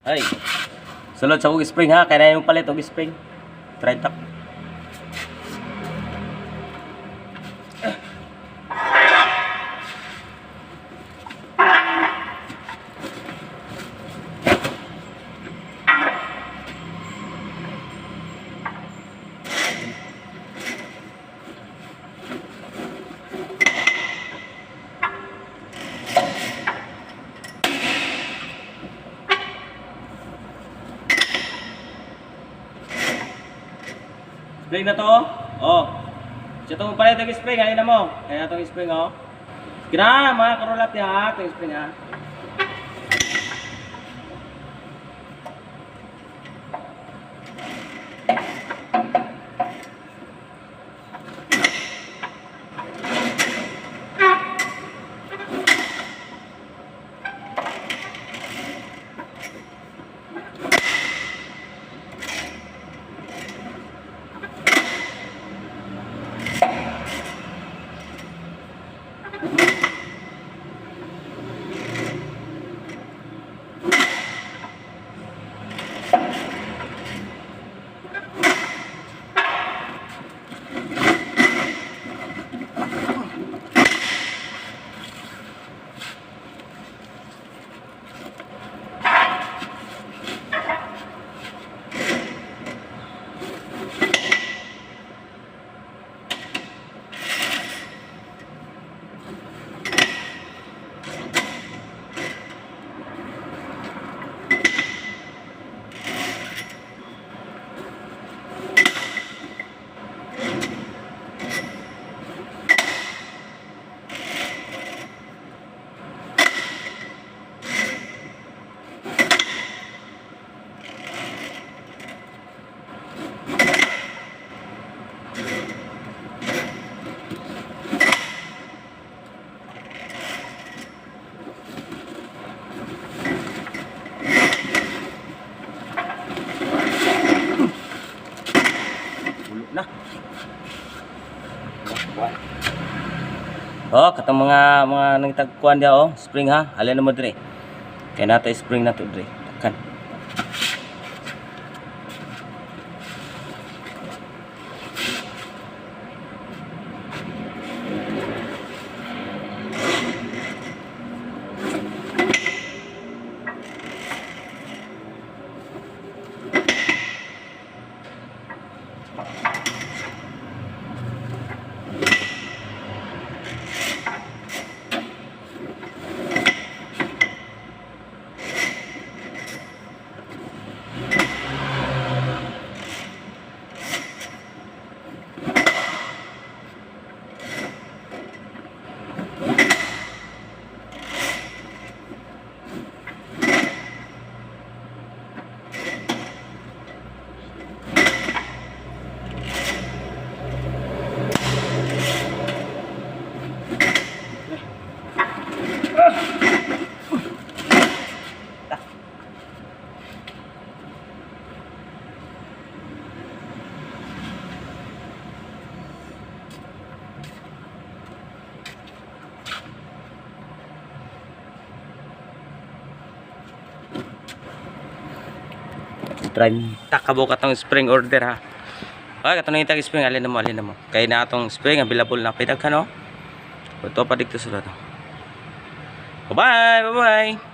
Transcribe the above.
Ay, sulod sa ug spring ha, kaya na yung palit og spring. Try tak. Spring na to, oh. Siya itong palit ng spring, halin na mo. Kaya itong spring, oh. Kina, mga karulap niya, ha. Itong spring, ha. Na. Oh, katong mga nangitagkuan dia oh, spring ha. Alin na mo dire. Kaya nato spring na to dire. Kan. Try tak kabuka tong spring order ha. Okay, katong nitag spring alin na mo. Kay na atong spring available na pidag no. Ito pa dito sila to. Bye bye.